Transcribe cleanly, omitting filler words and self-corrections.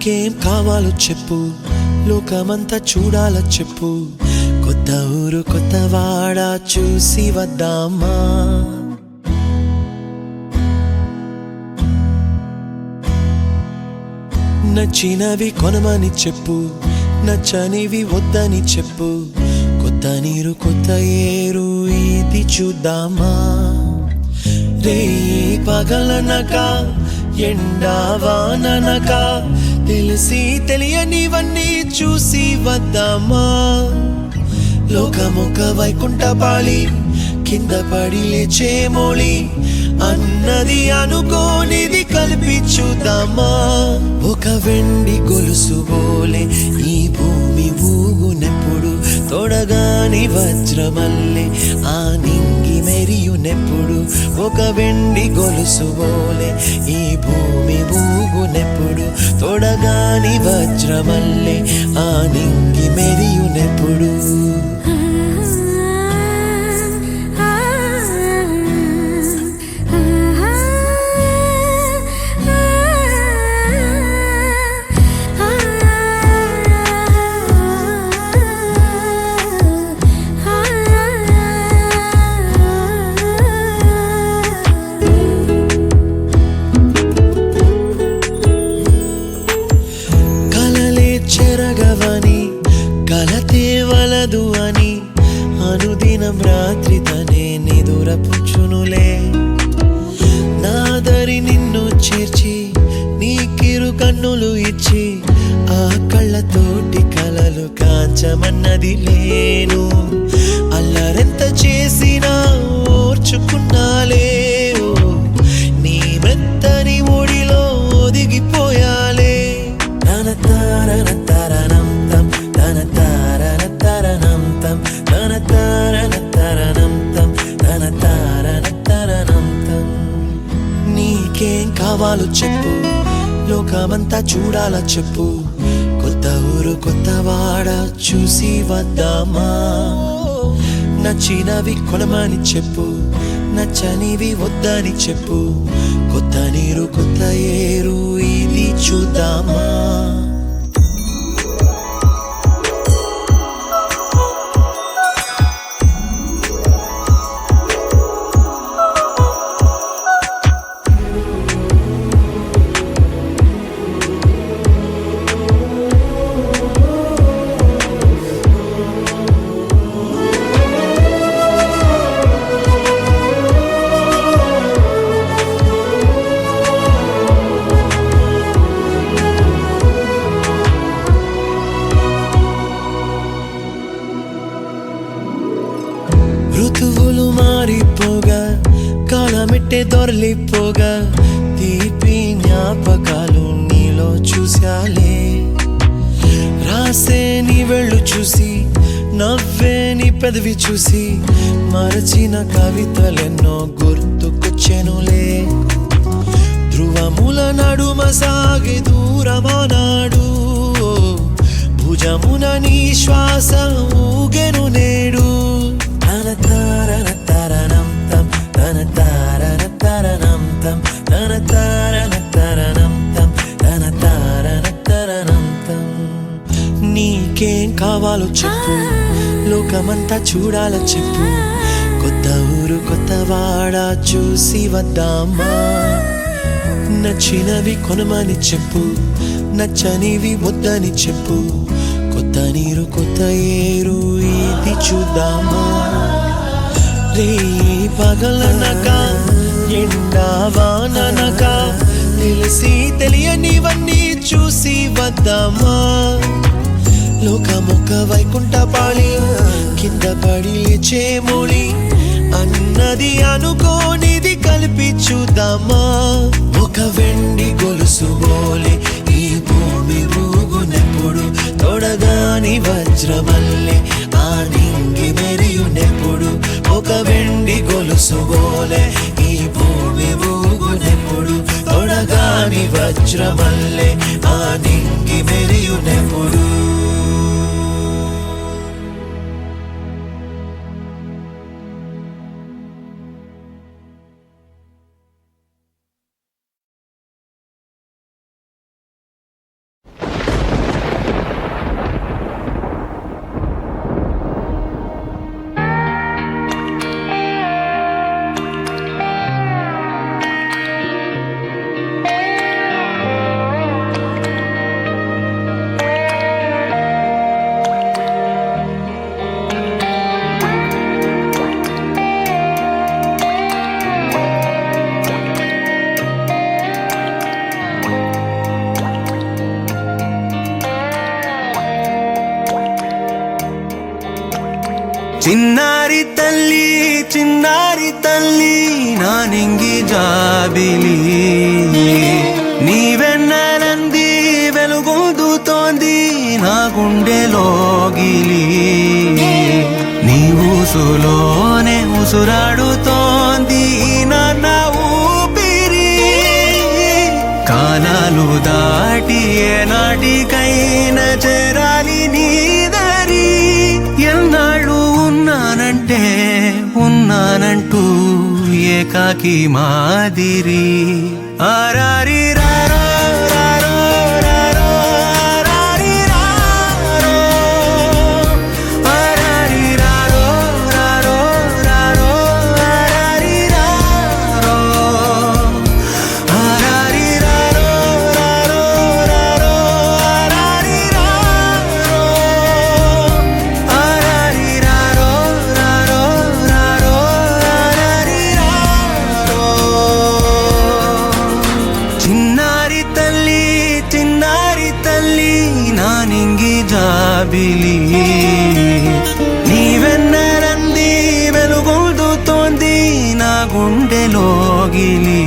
నీకేం కావాలో చెప్పు, లోకమంతా చూడాల చెప్పు, కొత్త ఊరు కొత్త వాడ చూసి వద్దామా. నచ్చినవి కొనమని చెప్పు, నచ్చనివి వద్దని చెప్పు, కొత్త నీరు కొత్త ఏరు ఇది చూద్దామా. రే పగలనక ఎండావాననక తెలిసి తెలియనివన్నీ చూసి వద్దామా. లోకమొక వైకుంఠపాళి, కింద పడి లేచే మోళి, అన్నది అనుకోనిది కలిపి చూద్దామా. ఒక వెండి గొలుసు బోలే ఈ భూమి ఊగునెప్పుడు, తొడగాని వజ్రమల్లె ఆ నింగి మెరియునెప్పుడు. ఒక వెండి గొలుసు బోలే ఈ భూమి ఊగునెప్పుడు, తొడగాని వజ్రమల్లె ఆ నింగి మెరియునెప్పుడు. చెరగవని కలతే వలదు అని అనుదినం రాత్రి తనే నిదురపుచ్చునులే. నాదరి నిన్ను చేర్చి నీకిరు కన్నులు ఇచ్చి, ఆ కళ్ళతోటి కలలు కాంచమన్నది లేను. అల్లరెంత చేసినా ఓర్చుకున్నాలే, నీ మెత్తని ఒడిలో ఒదిగిపోయాలే. నీకేం కావాలో చెప్పు, లోకమంతా చూడాల చెప్పు, కొత్త ఊరు కొత్త వాడ చూసి వద్దామా. నచ్చినవి కొనమని చెప్పు, నచ్చనివి వద్దని చెప్పు, కొత్త నీరు కొత్త ఏరు ఇది చూద్దామా. ఋతువులు మారిపోగా కాలమెట్టే దొరలిపోగా, తీపి జ్ఞాపకాలు నీలో చూశాలే. రాసే నీ వెళ్ళు చూసి, నవ్వే నీ పెదవి చూసి, మరచిన కవితలెన్నో గుర్తుకొచ్చెనులే. ధ్రువముల నడుమ సాగే దూరమానాడు, భుజమున నీ శ్వాస ఊగెను నేడు. నీకేం కావాలో చెప్పు, లోకమంతా చూడాల చెప్పు, కొత్త ఊరు కొత్త వాడ చూసి వద్దామా. నచ్చినవి కొనమని చెప్పు, నచ్చనివి వద్దని చెప్పు, కొత్త నీరు కొత్త ఏరు ఇది చూద్దామా. రే పగలనక ఎండావాననక తెలిసి తెలియనివన్నీ చూసి వద్దామా. లోకమొక వైకుంఠపాళి, కింద పడి లేచే మోళి, అన్నది అనుకోనిది కలిపి చూద్దామా. ఒక వెండి గొలుసు బోలే ఈ భూమి ఊగునెప్పుడు, తొడగాని వజ్రమల్లె ఆ నింగి మెరియునెప్పుడు. ఒక వెండి గొలుసు బోలే ఈ భూమి ఊగునెప్పుడు, తొడగాని వజ్రమల్లె ఆ నింగి మెరియునెప్పుడు. చిన్నారి తల్లి చిన్నారి తల్లి నా నింగి జాబిలి నీవెన్నెలంది వెలుగొందుతోంది నా గుండెలోగిలి నీ ఊసులోనే ఉసురాడుతోంది నా ఊపిరి కాలాలు దాటి ఏనాటికైనా చేరాలి నీ దరి ఎన్నాళ్ళు ఉన్నానంటూ ఏకాకి మాదిరి ఆరారి రారో రారో రారో ఆరారి రారో ఆరారి రారో రారో రారో ఆరారి రారో ఆరారి రారో రారో రారో ఆరారి రారో ఆరారి రారో రారో రారో ఆరారి రారో చిన్నారి తల్లి నా నింగి జాబిలి నీవెన్నెలంది వెలుగొందుతోంది నా గుండెలోగిలి